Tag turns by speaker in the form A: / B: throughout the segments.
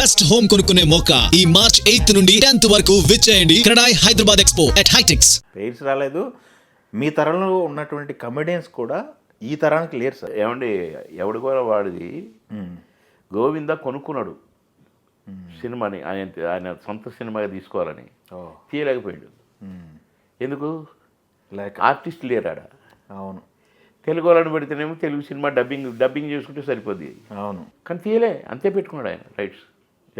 A: Best home కొనుక్కునే మోకా ఈ March 8th నుండి 10th వరకు విచ్చేయండి క్రెడాయ్ హైదరాబాద్ ఎక్స్పో ఎట్ హైటెక్స్.
B: పేర్స్ రాలేదు. మీ తరంలో ఉన్నటువంటి కమెడియన్స్ కూడా ఈ తరానికి లేరు సార్.
C: ఏమండి ఎవడు కూడా వాడిది గోవింద కొనుక్కున్నాడు సినిమాని, ఆయన సొంత సినిమాగా తీసుకోవాలని తీయలేకపోయాడు. ఎందుకు?
B: లైక్
C: ఆర్టిస్ట్ లేరాడ.
B: అవును,
C: తెలుగు వాళ్ళని పెడితేనేమో తెలుగు సినిమా డబ్బింగ్ చేసుకుంటే సరిపోద్ది.
B: అవును,
C: కానీ తీయలే, అంతే పెట్టుకున్నాడు ఆయన రైట్స్.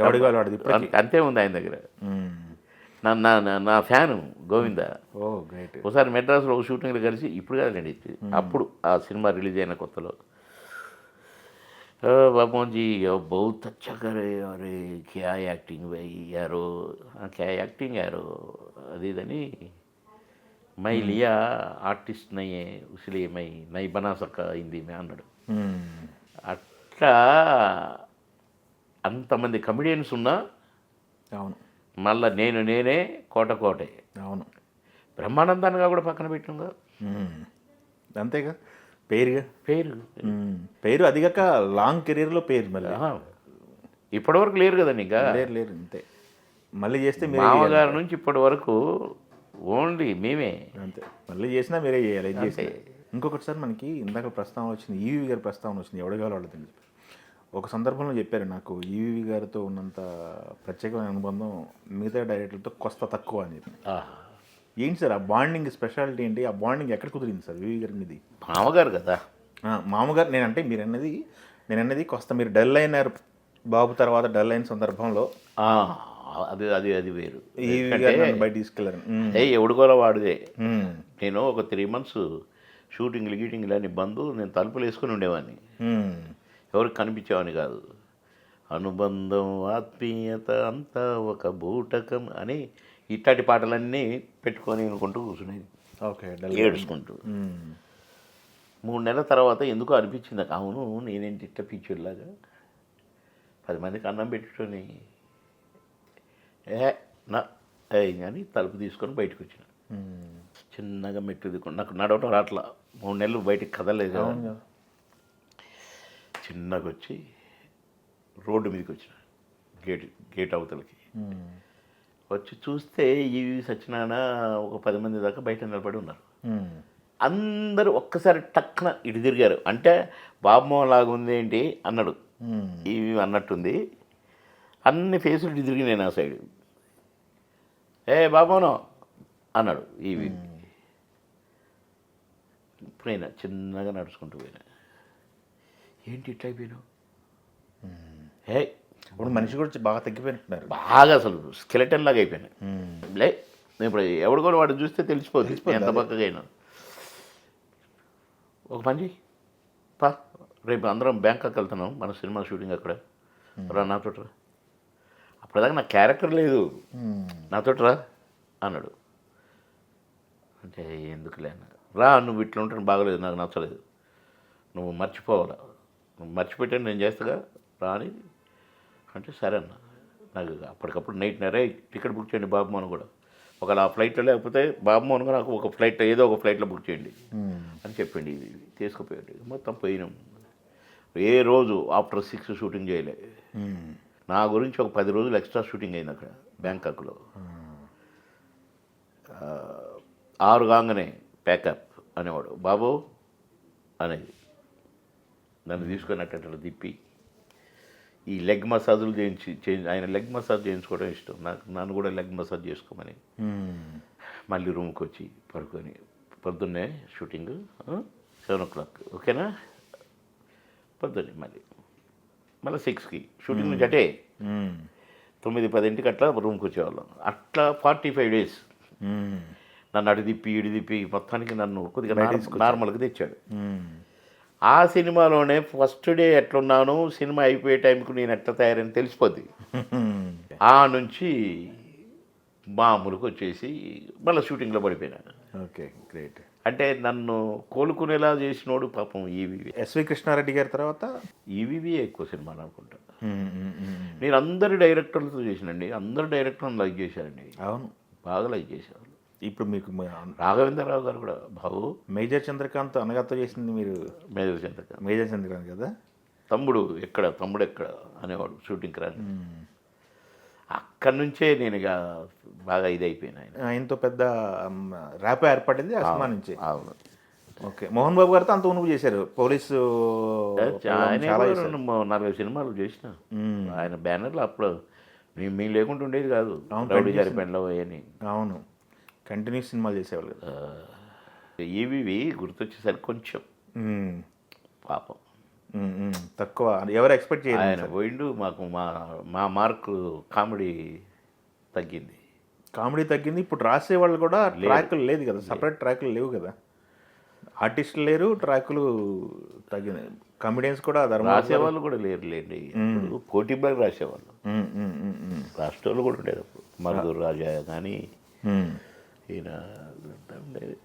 B: ఎవడి కావాలి వాడిది
C: అంతే ఉంది ఆయన దగ్గర. నా ఫ్యాను గోవింద.
B: ఓ గ్రేట్.
C: ఒకసారి మెడ్రాస్లో ఒక షూటింగ్లో కలిసి, ఇప్పుడు కాదండి, అప్పుడు ఆ సినిమా రిలీజ్ అయిన కొత్తలో, बाबू जी बहुत अच्छा करे, अरे क्या एक्टिंग भाई यारो, क्या एक्टिंग यारो అది ఇదని, मैं लिया आर्टिस्ट नहीं है इसलिए मैं नहीं बना सका హిందీ మే అన్నాడు. అట్లా అంతమంది కమెడియన్స్ ఉన్నా
B: అవును,
C: మళ్ళీ నేనే కోటే.
B: అవును,
C: బ్రహ్మానందాన్ని కూడా పక్కన పెట్టింగా,
B: అంతేగా పేరు అదిగాక లాంగ్ కెరీర్లో పేరు మళ్ళీ
C: ఇప్పటివరకు లేరు కదండి, ఇంకా
B: లేరు అంతే. మళ్ళీ చేస్తే
C: మామగారి నుంచి ఇప్పటి వరకు ఓన్లీ మేమే,
B: అంతే. మళ్ళీ చేసినా మీరే చేయాలి. చేస్తే ఇంకొకటి సార్, మనకి ఇందాక ప్రస్తావన వచ్చింది, ఈవీవి గారి ప్రస్తావన వచ్చింది, ఎవడగాలో వాళ్ళ తెలియదు. ఒక సందర్భంలో చెప్పారు నాకు, ఈవీవి గారితో ఉన్నంత ప్రత్యేకమైన అనుబంధం మిగతా డైరెక్టర్లతో కొస్త తక్కువ అని చెప్పి. ఏంటి సార్ ఆ బాండింగ్ స్పెషాలిటీ ఏంటి? ఆ బాండింగ్ ఎక్కడ కుదిరింది సార్ ఈవీవి గారి మీది?
C: మామగారు కదా.
B: మామగారు నేనంటే నేనన్నది కొస్త మీరు డల్ అయినారు బాబు, తర్వాత డల్ అయిన సందర్భంలో
C: అది వేరు.
B: బయట తీసుకెళ్ళారు.
C: ఎవడుకోరా వాడిదే. నేను ఒక 3 months షూటింగ్లు అని బంధు, నేను తలుపులు వేసుకుని ఉండేవాడిని, ఎవరికి కనిపించేవాడిని కాదు. అనుబంధం ఆత్మీయత అంతా ఒక బూటకం అని ఇట్లాంటి పాటలన్నీ పెట్టుకొని అనుకుంటూ కూర్చునేది.
B: ఓకే,
C: ఏడుచుకుంటూ. 3 నెలల తర్వాత ఎందుకో అనిపించింది, అవును నేనేంటి ఇట్ట పిచ్చోడ్లాగా 10 మందికి అన్నం పెట్టుకొని అని తలుపు తీసుకొని బయటకు వచ్చిన. చిన్నగా మెట్లు దిక్కు, నాకు నడవటం రాట్లా, 3 నెలలు బయటికి కదలేదు కదా. చిన్నగా వచ్చి రోడ్డు మీదకి వచ్చిన, గేట్ అవతలకి వచ్చి చూస్తే ఈవి సత్యనారాయణ ఒక 10 మంది దాకా బయట నిలబడి ఉన్నారు. అందరూ ఒక్కసారి టక్కున ఇటు తిరిగారు. అంటే బాబుమోహన్ లాగా ఉంది ఏంటి అన్నాడు, ఈవి అన్నట్టుంది. అన్ని ఫేసులు ఇటు తిరిగి నేను ఆ సైడ్, ఏ బాబుమోహన్ అన్నాడు ఈవి. పోయినా, చిన్నగా నడుచుకుంటూ పోయినా, ఏంటి ఇట్లా అయిపోయినావు?
B: ఇప్పుడు మనిషి కూడా బాగా తగ్గిపోయినట్టున్నారు,
C: బాగా అసలు స్కెలెటన్ లాగా అయిపోయినా. లే ఇప్పుడు ఎవడు కూడా వాడు చూస్తే తెలిసిపోతుంది ఎంత పక్కగా అయినా. ఒక పని పా, రేపు అందరం బ్యాంకాక్ వెళ్తున్నాం, మన సినిమా షూటింగ్ అక్కడ, రా నాతోటి రా. అప్పటిదాకా నాకు క్యారెక్టర్ లేదు, నాతోటి రా అన్నాడు. అంటే ఎందుకులే అన్న, రా నువ్వు ఇట్లా ఉంటే బాగలేదు, నాకు నచ్చలేదు, నువ్వు మర్చిపోవాలా, నువ్వు మర్చిపెట్టాను నేను చేస్తాగా రా అని అంటే, సరే అన్న. నాకు అప్పటికప్పుడు నైట్నరే టికెట్ బుక్ చేయండి బాబుమోహన్ కూడా, ఒకవేళ ఆ ఫ్లైట్లో లేకపోతే బాబుమోహన్ కూడా నాకు ఒక ఫ్లైట్, ఏదో ఒక ఫ్లైట్లో బుక్ చేయండి అని చెప్పండి. ఇది తీసుకుపోయాడు. మొత్తం పోయినాం. ఏ రోజు ఆఫ్టర్ 6 షూటింగ్ చేయలే. నా గురించి ఒక 10 రోజులు ఎక్స్ట్రా షూటింగ్ అయింది అక్కడ బ్యాంకాక్లో. 6 కాగానే ప్యాకప్ అనేవాడు బాబు అనేది. నన్ను తీసుకొని అట్లా తిప్పి ఈ లెగ్ మసాజులు ఆయన లెగ్ మసాజ్ చేయించుకోవడం ఇష్టం నాకు, నన్ను కూడా లెగ్ మసాజ్ చేసుకోమని. మళ్ళీ రూమ్కి వచ్చి పడుకొని, పొద్దున్నే షూటింగ్ 7 o'clock ఓకేనా, పొద్దున్నే మళ్ళీ 6కి షూటింగ్ నుంచి అటే 9-10 అట్లా రూమ్కి వచ్చేవాళ్ళం. అట్లా 45 days నన్ను అటు తిప్పి ఇటు తిప్పి మొత్తానికి నన్ను కొద్దిగా నార్మల్గా తెచ్చాడు. ఆ సినిమాలోనే ఫస్ట్ డే ఎట్లున్నాను, సినిమా అయిపోయే టైంకి నేను ఎట్లా తయారని తెలిసిపోద్ది. ఆ నుంచి మామూలుగా వచ్చేసి మళ్ళీ షూటింగ్లో పడిపోయినా.
B: Okay, great.
C: అంటే నన్ను కోలుకునేలా చేసినోడు పాపం ఈవీవి.
B: ఎస్వి కృష్ణారెడ్డి గారి తర్వాత
C: ఈవీవి ఎక్కువ సినిమాలు అనుకుంటా. నేను అందరి డైరెక్టర్లతో చేసినండి, అందరు డైరెక్టర్లను లైక్ చేశారండి.
B: అవును,
C: బాగా లైక్ చేసేవాళ్ళు.
B: ఇప్పుడు మీకు
C: రాఘవేంద్రరావు గారు కూడా బాబు.
B: మేజర్ చంద్రకాంత్ అనగాతో చేసింది మీరు?
C: మేజర్ చంద్రకాంత్
B: కదా.
C: తమ్ముడు ఎక్కడ అనేవాడు షూటింగ్కి రాని. అక్కడి నుంచే నేను ఇక బాగా ఇదైపోయాను ఆయన.
B: ఆయనతో పెద్ద ర్యాప్ ఏర్పడింది ఆ సినిమా నుంచి.
C: అవును.
B: ఓకే, మోహన్ బాబు గారితో అంత నువ్వు చేశారు, పోలీసు
C: ఆయన
B: చాలా
C: కూడా
B: చేశారు.
C: 4 సినిమాలు చేసిన
B: మ్మ్.
C: ఆయన బ్యానర్లో. అప్పుడు మేము లేకుండా ఉండేది కాదు.
B: అవును,
C: రౌడీ
B: కంటిన్యూస్
C: గారి పెండ్లో అని
B: అవును, కంటిన్యూస్ సినిమాలు చేసేవాళ్ళు కదా.
C: ఈవీవి గుర్తొచ్చేసరికి కొంచెం
B: మ్మ్.
C: పాపం
B: తక్కువ, ఎవరు ఎక్స్పెక్ట్ చేయలేదు
C: ఆయన పోయిండు. మాకు మా మార్కు కామెడీ తగ్గింది.
B: కామెడీ తగ్గింది. ఇప్పుడు రాసేవాళ్ళు కూడా ట్రాకులు లేదు కదా, సపరేట్ ట్రాకులు లేవు కదా, ఆర్టిస్టులు లేరు, ట్రాకులు తగ్గింది. కామెడియన్స్ కూడా
C: రాసేవాళ్ళు కూడా లేరులేండి. ఇప్పుడు పోటీబాగా రాసేవాళ్ళు, రాష్ట్రాలు కూడా ఉండేది అప్పుడు. మరుదూరు రాజా కానీ ఈయన ఉండేది.